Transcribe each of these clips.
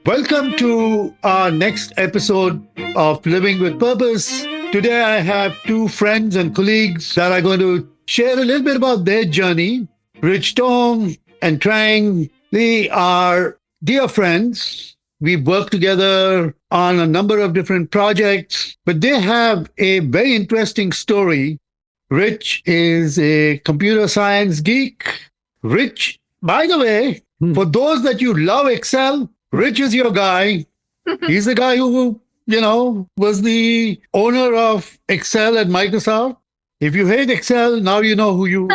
Welcome to our next episode of Living with Purpose. Today I have two friends and colleagues that are going to share a little bit about their journey. Rich Tong and Trang, they are dear friends. We've worked together on a number of different projects, but they have a very interesting story. Rich is a computer science geek. Rich, by the way, for those that you love Excel, Rich is your guy. He's the guy who, was the owner of Excel at Microsoft. If you hate Excel, now you know Who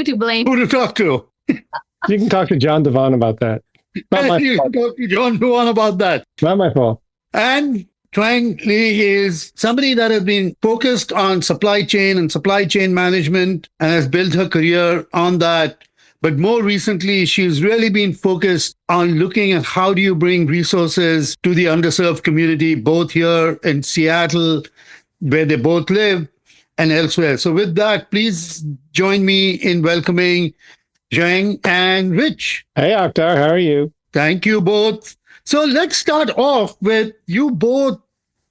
to blame? who to talk to. You can talk to John Devon about that. Not my You fault. can talk to John Duan about that. Not my fault. And Trang Lee is somebody that has been focused on supply chain and supply chain management and has built her career on that. But more recently, she's really been focused on looking at how do you bring resources to the underserved community, both here in Seattle, where they both live, and elsewhere. So with that, please join me in welcoming Zhang and Rich. Hey, Akhtar, how are you? Thank you both. So let's start off with you both,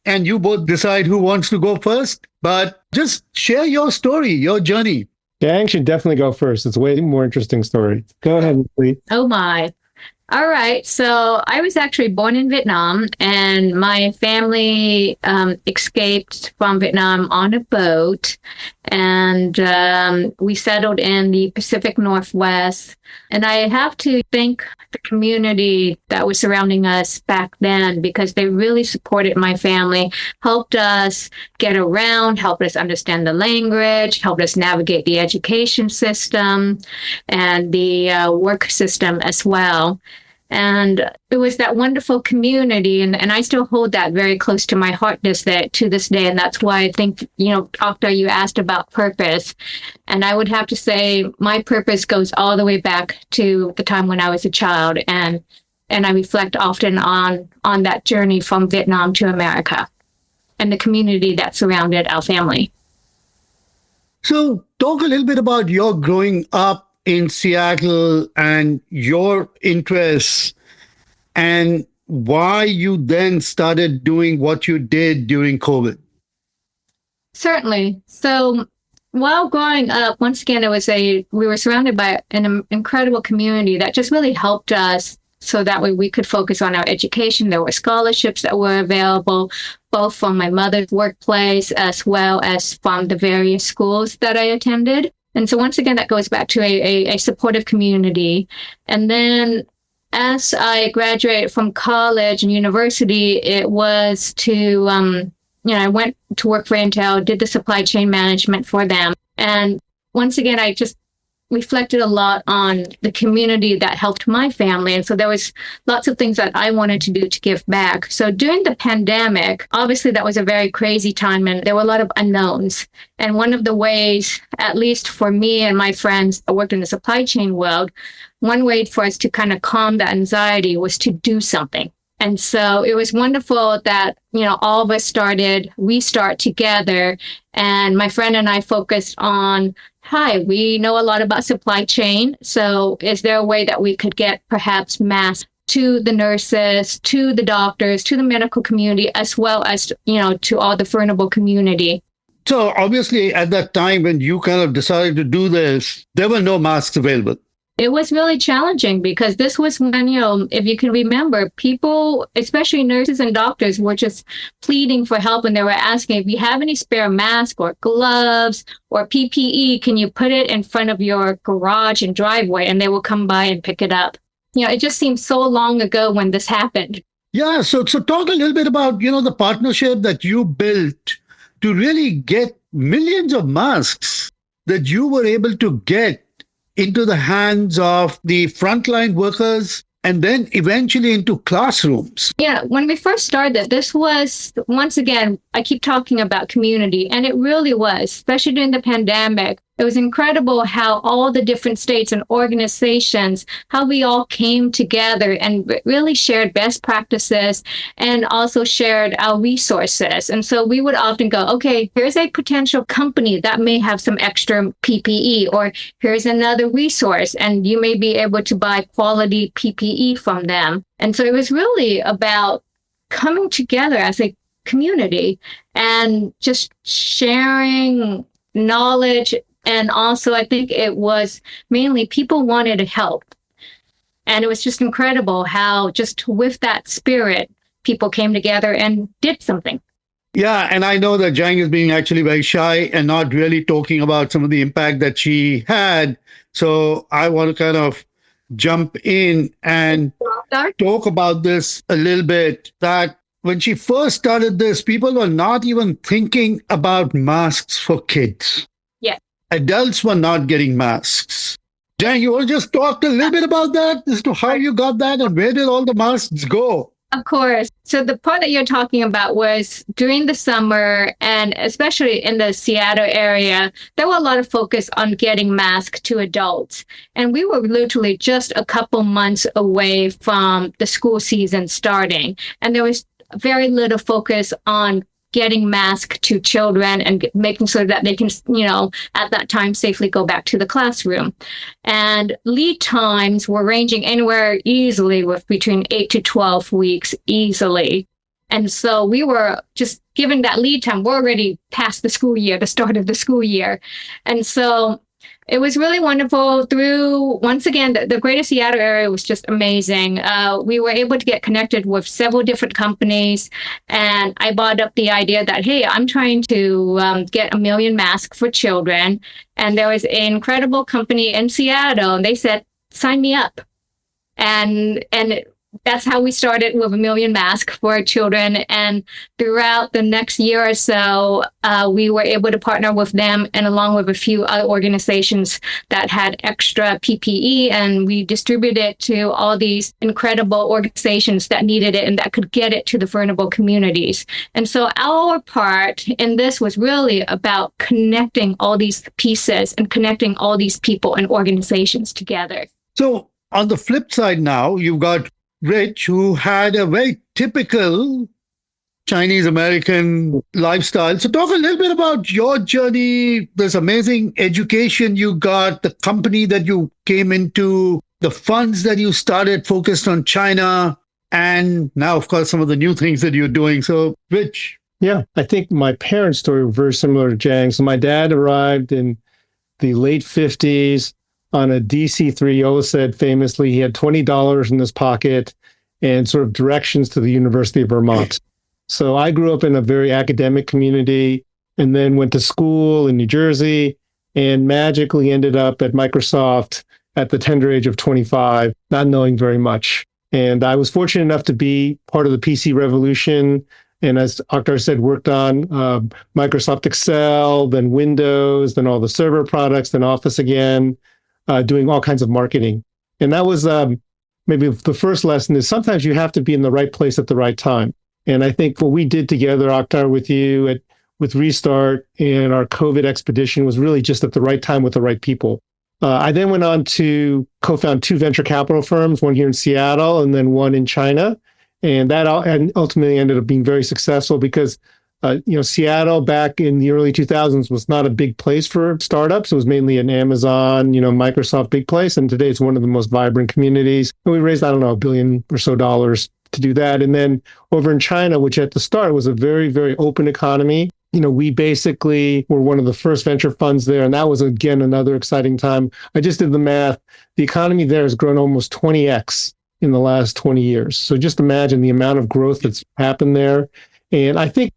and you both decide who wants to go first. But just share your story, your journey. Gang should definitely go first. It's a way more interesting story. Go ahead, please. Oh my. All right. So I was actually born in Vietnam, and my family escaped from Vietnam on a boat, and we settled in the Pacific Northwest. And I have to thank the community that was surrounding us back then, because they really supported my family, helped us get around, helped us understand the language, helped us navigate the education system and the work system as well. And it was that wonderful community, and I still hold that very close to my heart to this day. And that's why I think, after you asked about purpose, and I would have to say my purpose goes all the way back to the time when I was a child. And I reflect often on that journey from Vietnam to America and the community that surrounded our family. So talk a little bit about your growing up in Seattle and your interests and why you then started doing what you did during COVID. Certainly. So while growing up, once again, we were surrounded by an incredible community that just really helped us so that way we could focus on our education. There were scholarships that were available, both from my mother's workplace as well as from the various schools that I attended. And so once again, that goes back to a supportive community. And then as I graduated from college and university, it was to, I went to work for Intel, did the supply chain management for them. And once again, I just reflected a lot on the community that helped my family. And so there was lots of things that I wanted to do to give back. So during the pandemic, obviously that was a very crazy time, and there were a lot of unknowns. And one of the ways, at least for me and my friends that worked in the supply chain world, one way for us to kind of calm the anxiety was to do something. And so it was wonderful that, all of us restart together. And my friend and I focused on, hi, we know a lot about supply chain. So is there a way that we could get perhaps masks to the nurses, to the doctors, to the medical community, as well as, to all the vulnerable community? So obviously at that time when you kind of decided to do this, there were no masks available. It was really challenging because this was when, if you can remember, people, especially nurses and doctors, were just pleading for help, and they were asking, if you have any spare masks or gloves or PPE, can you put it in front of your garage and driveway, and they will come by and pick it up. It just seems so long ago when this happened. Yeah, so talk a little bit about, the partnership that you built to really get millions of masks that you were able to get into the hands of the frontline workers and then eventually into classrooms. Yeah, when we first started, this was, once again, I keep talking about community, and it really was, especially during the pandemic. It was incredible how all the different states and organizations, how we all came together and really shared best practices and also shared our resources. And so we would often go, okay, here's a potential company that may have some extra PPE, or here's another resource, and you may be able to buy quality PPE from them. And so it was really about coming together as a community and just sharing knowledge. And also, I think it was mainly people wanted to help. And it was just incredible how just with that spirit, people came together and did something. Yeah, and I know that Jang is being actually very shy and not really talking about some of the impact that she had. So I want to kind of jump in and talk about this a little bit, that when she first started this, people were not even thinking about masks for kids. Yeah. Adults were not getting masks. Jang, you want to just talk a little bit about that as to how you got that and where did all the masks go? Of course. So the part that you're talking about was during the summer, and especially in the Seattle area, there were a lot of focus on getting masks to adults. And we were literally just a couple months away from the school season starting. And there was very little focus on getting masks to children and making sure that they can, at that time safely go back to the classroom. And lead times were ranging anywhere easily with between 8 to 12 weeks easily. And so we were just given that lead time. We're already past the school year, the start of the school year. And so it was really wonderful. Through, once again, the Greater Seattle area was just amazing. We were able to get connected with several different companies. And I brought up the idea that, hey, I'm trying to get 1 million masks for children. And there was an incredible company in Seattle, and they said, sign me up. And that's how we started with 1 million masks for children. And throughout the next year or so, we were able to partner with them and along with a few other organizations that had extra PPE, and we distributed it to all these incredible organizations that needed it and that could get it to the vulnerable communities. And so our part in this was really about connecting all these pieces and connecting all these people and organizations together. So on the flip side now, you've got Rich, who had a very typical Chinese American lifestyle. So talk a little bit about your journey, this amazing education you got, the company that you came into, the funds that you started focused on China, and now, of course, some of the new things that you're doing. So, Rich. Yeah, I think my parents' story was very similar to Jang's. So my dad arrived in the late 50s on a DC-3. Yola said famously he had $20 in his pocket and sort of directions to the University of Vermont. So I grew up in a very academic community and then went to school in New Jersey and magically ended up at Microsoft at the tender age of 25, not knowing very much. And I was fortunate enough to be part of the PC revolution. And as Akhtar said, worked on Microsoft Excel, then Windows, then all the server products, then Office again, doing all kinds of marketing. And that was maybe the first lesson is sometimes you have to be in the right place at the right time. And I think what we did together, Akhtar, with you with Restart and our COVID expedition was really just at the right time with the right people. I then went on to co-found 2 venture capital firms, one here in Seattle and then one in China. And that ultimately ended up being very successful because Seattle back in the early 2000s was not a big place for startups. It was mainly an Amazon, Microsoft big place. And today it's one of the most vibrant communities. And we raised, $1 billion or so to do that. And then over in China, which at the start was a very, very open economy, we basically were one of the first venture funds there. And that was, again, another exciting time. I just did the math. The economy there has grown almost 20x in the last 20 years. So just imagine the amount of growth that's happened there. And I think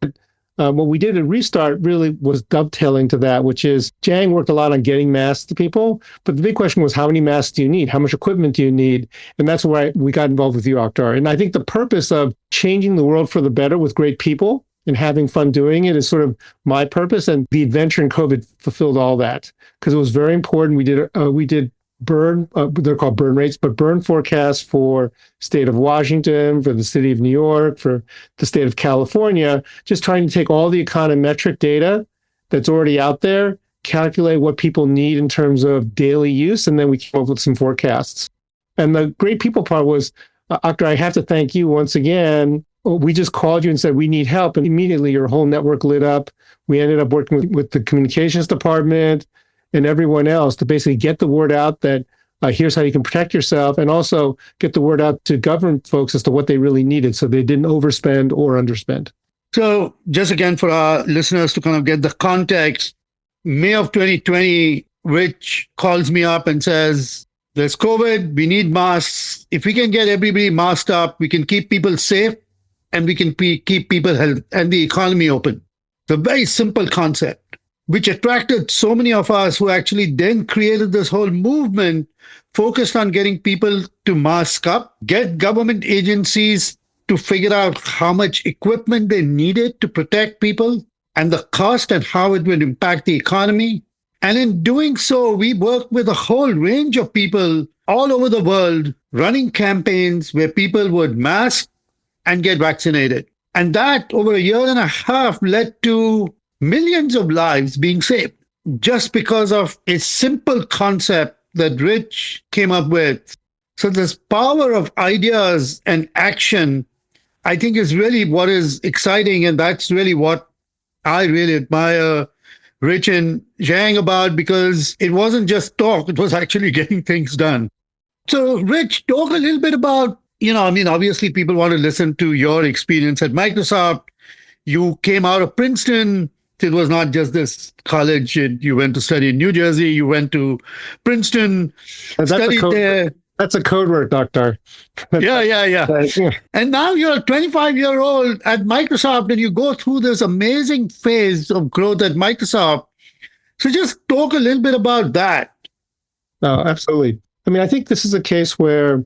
what we did at Restart really was dovetailing to that, which is Jang worked a lot on getting masks to people. But the big question was, how many masks do you need? How much equipment do you need? And that's where we got involved with you, Akhtar. And I think the purpose of changing the world for the better with great people and having fun doing it is sort of my purpose. And the adventure in COVID fulfilled all that because it was very important. We did burn, they're called burn rates, but burn forecasts for state of Washington, for the city of New York, for the state of California, just trying to take all the econometric data that's already out there calculate what people need in terms of daily use, and then we came up with some forecasts. And the great people part was, Akhtar, I have to thank you once again. We just called you and said, we need help. And immediately your whole network lit up. We ended up working with the communications department and everyone else to basically get the word out that here's how you can protect yourself, and also get the word out to government folks as to what they really needed so they didn't overspend or underspend. So just again, for our listeners to kind of get the context, May of 2020, Rich calls me up and says, there's COVID, we need masks. If we can get everybody masked up, we can keep people safe and we can keep people healthy and the economy open. It's a very simple concept, which attracted so many of us who actually then created this whole movement focused on getting people to mask up, get government agencies to figure out how much equipment they needed to protect people and the cost and how it would impact the economy. And in doing so, we worked with a whole range of people all over the world running campaigns where people would mask and get vaccinated. And that over a year and a half led to millions of lives being saved just because of a simple concept that Rich came up with. So this power of ideas and action, I think, is really what is exciting. And that's really what I really admire Rich and Trang about, because it wasn't just talk, it was actually getting things done. So Rich, talk a little bit about, obviously people want to listen to your experience at Microsoft. You came out of Princeton. It was not just this college. You went to study in New Jersey. You went to Princeton, studied there. That's a code word, Doctor. Yeah. And now you're a 25-year-old at Microsoft and you go through this amazing phase of growth at Microsoft. So just talk a little bit about that. No, absolutely. I mean, I think this is a case where,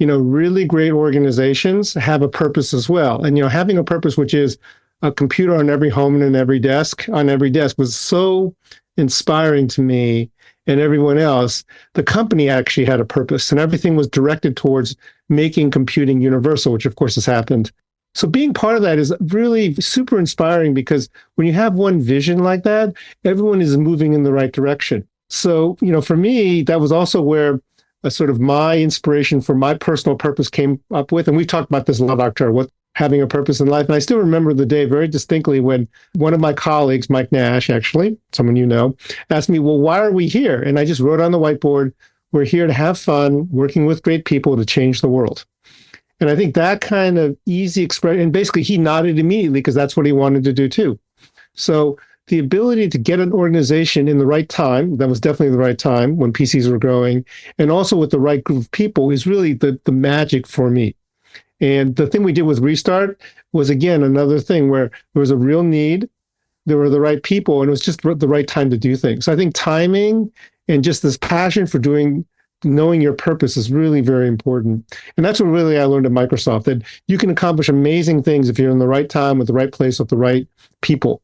really great organizations have a purpose as well. And, having a purpose, which is a computer on every home and on every desk was so inspiring to me and everyone else. The company actually had a purpose, and everything was directed towards making computing universal, which of course has happened. So being part of that is really super inspiring, because when you have one vision like that, everyone is moving in the right direction. So, for me, that was also where a sort of my inspiration for my personal purpose came up with. And we've talked about this a lot, Dr. What having a purpose in life. And I still remember the day very distinctly when one of my colleagues, Mike Nash, actually, someone asked me, well, why are we here? And I just wrote on the whiteboard, we're here to have fun, working with great people to change the world. And I think that kind of easy expression, and basically he nodded immediately because that's what he wanted to do too. So the ability to get an organization in the right time, that was definitely the right time when PCs were growing, and also with the right group of people is really the magic for me. And the thing we did with Restart was, again, another thing where there was a real need, there were the right people, and it was just the right time to do things. So I think timing and just this passion for knowing your purpose is really very important. And that's what really I learned at Microsoft, that you can accomplish amazing things if you're in the right time, with the right place, with the right people.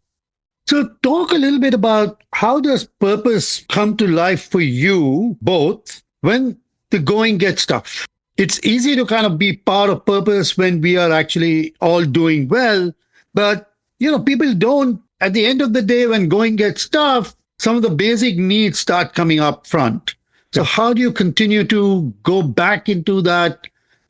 So talk a little bit about how does purpose come to life for you both when the going gets tough? It's easy to kind of be part of purpose when we are actually all doing well. But, people don't, at the end of the day, when going gets tough, some of the basic needs start coming up front. So how do you continue to go back into that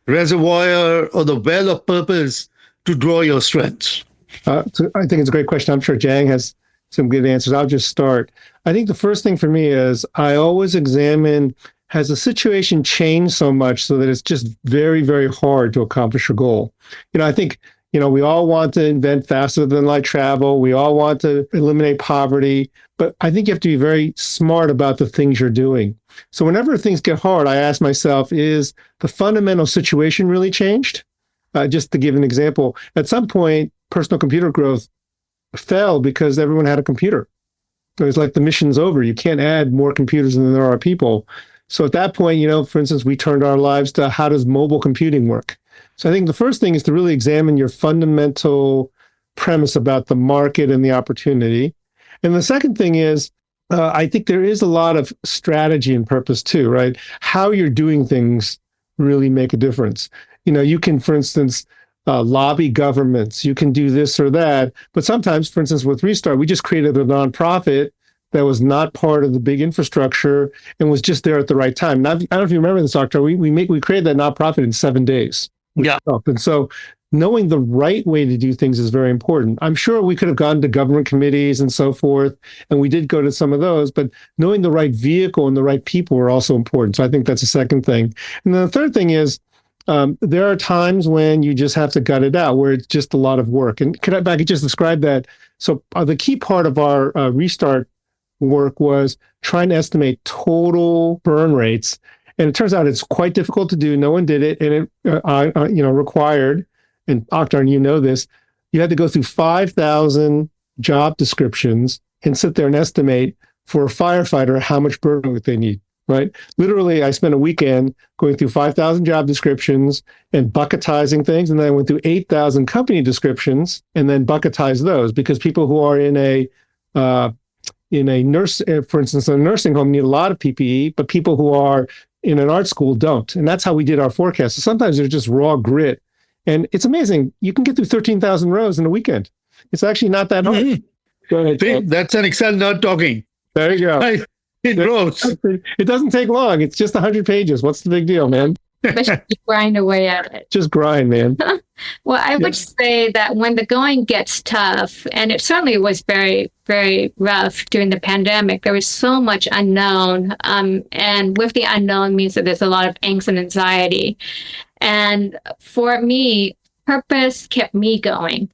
reservoir or the well of purpose to draw your strengths? So I think it's a great question. I'm sure Trang has some good answers. I'll just start. I think the first thing for me is I always examine, has the situation changed so much so that it's just very, very hard to accomplish your goal? I think, we all want to invent faster than light travel. We all want to eliminate poverty. But I think you have to be very smart about the things you're doing. So whenever things get hard, I ask myself, is the fundamental situation really changed? Just to give an example, at some point, personal computer growth fell because everyone had a computer. It was like the mission's over. You can't add more computers than there are people. So at that point, for instance, we turned our lives to how does mobile computing work? So I think the first thing is to really examine your fundamental premise about the market and the opportunity. And the second thing is, I think there is a lot of strategy and purpose too, right? How you're doing things really make a difference. You can, for instance, lobby governments. You can do this or that. But sometimes, for instance, with Restart, we just created a nonprofit that was not part of the big infrastructure and was just there at the right time. Now, I don't know if you remember this, Doctor. We created that nonprofit in 7 days. Yeah. And so knowing the right way to do things is very important. I'm sure we could have gone to government committees and so forth, and we did go to some of those, but knowing the right vehicle and the right people are also important. So I think that's the second thing. And then the third thing is, there are times when you just have to gut it out, where it's just a lot of work. And I could just describe that? So the key part of our restart work was trying to estimate total burn rates. And it turns out it's quite difficult to do. No one did it. And it required, and Akhtar, you know this, you had to go through 5,000 job descriptions and sit there and estimate for a firefighter how much burn rate they need. Right? Literally, I spent a weekend going through 5,000 job descriptions and bucketizing things. And then I went through 8,000 company descriptions and then bucketized those, because people who are in a nurse, for instance, a nursing home need a lot of PPE, but people who are in an art school don't. And that's how we did our forecast. So sometimes there's just raw grit. And it's amazing. You can get through 13,000 rows in a weekend. It's actually not that hard. Mm-hmm. Go ahead, See, that's an Excel nerd talking. There you go. In rows. It doesn't take long. It's just 100 pages. What's the big deal, man? But you grind away at it. Just grind, man. Well, I would say that when the going gets tough, and it certainly was very, very rough during the pandemic, there was so much unknown. And with the unknown means that there's a lot of angst and anxiety. And for me, purpose kept me going.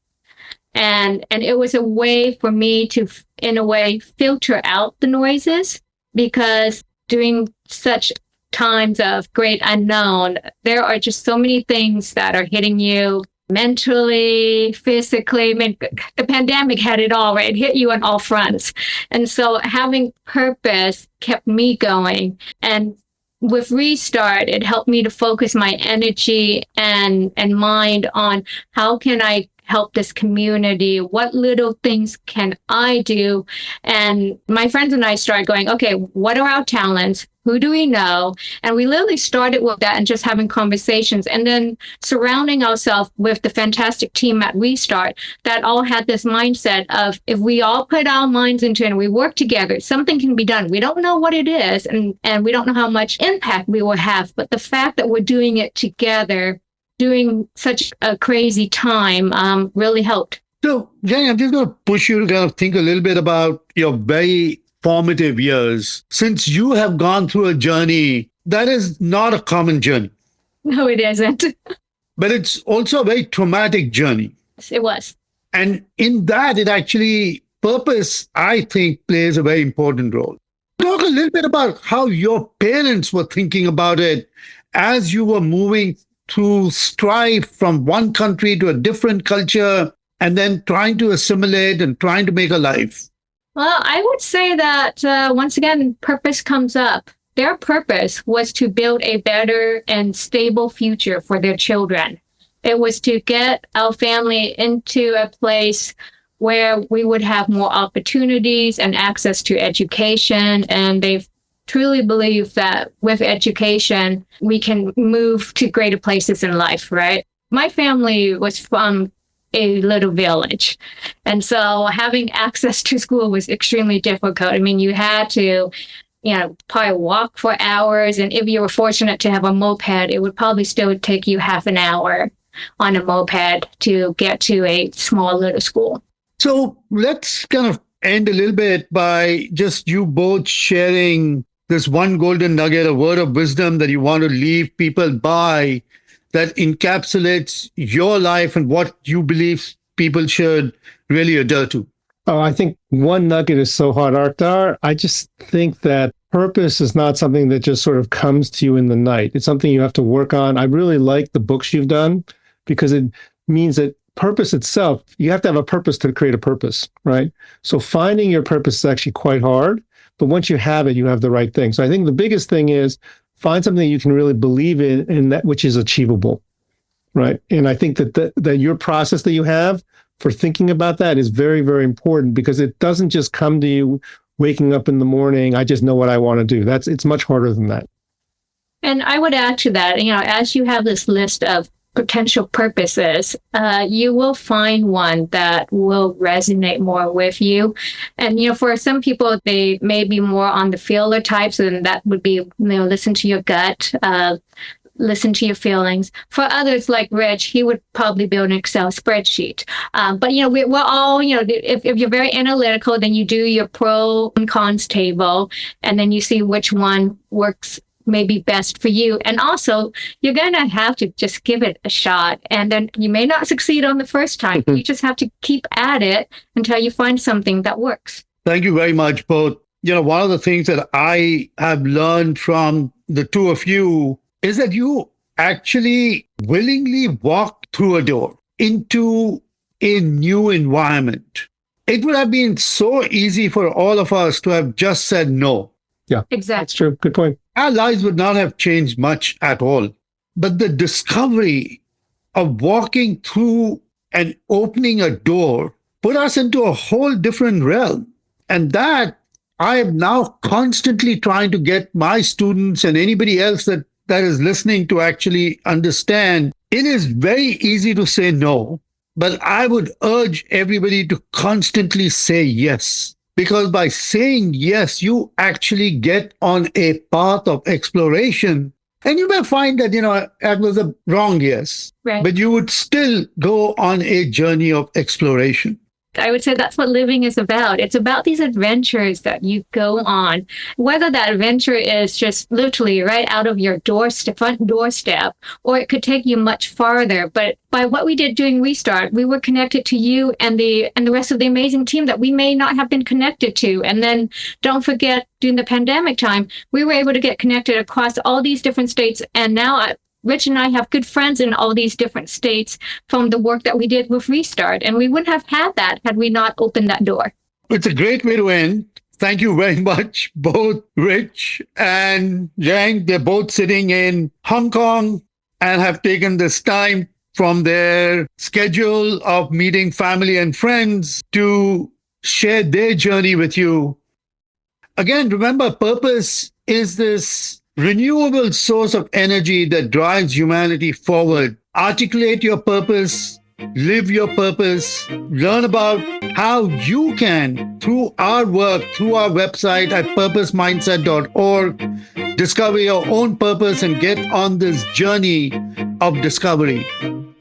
And it was a way for me to, in a way, filter out the noises, because during such times of great unknown, there are just so many things that are hitting you mentally, physically. I mean, the pandemic had it all, right? It hit you on all fronts. And so having purpose kept me going. And with Restart, it helped me to focus my energy and mind on how can I help this community? What little things can I do? And my friends and I started going, okay, what are our talents? Who do we know? And we literally started with that and just having conversations, and then surrounding ourselves with the fantastic team at Restart that all had this mindset of, if we all put our minds into it and we work together, something can be done. We don't know what it is, and we don't know how much impact we will have, but the fact that we're doing it together during such a crazy time really helped. So, Jang, I'm just going to push you to kind of think a little bit about your very formative years. Since you have gone through a journey that is not a common journey. No, it isn't. But it's also a very traumatic journey. It was. And in that, it actually, purpose, I think, plays a very important role. Talk a little bit about how your parents were thinking about it as you were moving to strive from one country to a different culture, and then trying to assimilate and trying to make a life. Well, I would say that once again, purpose comes up. Their purpose was to build a better and stable future for their children. It was to get our family into a place where we would have more opportunities and access to education. And they've truly believe that with education, we can move to greater places in life, right? My family was from a little village. And so having access to school was extremely difficult. I mean, you had to, probably walk for hours. And if you were fortunate to have a moped, it would probably still take you half an hour on a moped to get to a small little school. So let's kind of end a little bit by just you both sharing this one golden nugget, a word of wisdom that you want to leave people by, that encapsulates your life and what you believe people should really adhere to. Oh, I think one nugget is so hard, Akhtar. I just think that purpose is not something that just sort of comes to you in the night. It's something you have to work on. I really like the books you've done, because it means that purpose itself, you have to have a purpose to create a purpose, right? So finding your purpose is actually quite hard. But once you have it, you have the right thing. So I think the biggest thing is find something you can really believe in, and that which is achievable, right? And I think that your process that you have for thinking about that is very, very important, because it doesn't just come to you waking up in the morning, I just know what I want to do. It's much harder than that. And I would add to that, as you have this list of potential purposes, you will find one that will resonate more with you. And, for some people, they may be more on the feeler types, and that would be, listen to your gut, listen to your feelings. For others like Rich, he would probably build an Excel spreadsheet. But, we're all, if you're very analytical, then you do your pro and cons table, and then you see which one works maybe best for you. And also, you're going to have to just give it a shot. And then you may not succeed on the first time. You just have to keep at it until you find something that works. Thank you very much, both. One of the things that I have learned from the two of you is that you actually willingly walked through a door into a new environment. It would have been so easy for all of us to have just said no. Yeah, exactly. That's true. Good point. Our lives would not have changed much at all. But the discovery of walking through and opening a door put us into a whole different realm. And that I am now constantly trying to get my students and anybody else that is listening to actually understand. It is very easy to say no, but I would urge everybody to constantly say yes. Because by saying yes, you actually get on a path of exploration. And you may find that, that was a wrong yes. Right. But you would still go on a journey of exploration. I would say that's what living is about. It's about these adventures that you go on, whether that adventure is just literally right out of your front doorstep, or it could take you much farther. But by what we did during Restart, we were connected to you and the rest of the amazing team that we may not have been connected to. And then don't forget, during the pandemic time, we were able to get connected across all these different states. And now Rich and I have good friends in all these different states from the work that we did with Restart. And we wouldn't have had that had we not opened that door. It's a great way to end. Thank you very much, both Rich and Trang. They're both sitting in Hong Kong and have taken this time from their schedule of meeting family and friends to share their journey with you. Again, remember, purpose is this renewable source of energy that drives humanity forward. Articulate your purpose, live your purpose, learn about how you can, through our work, through our website at purposemindset.org, discover your own purpose and get on this journey of discovery.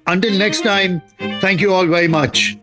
Until next time, thank you all very much.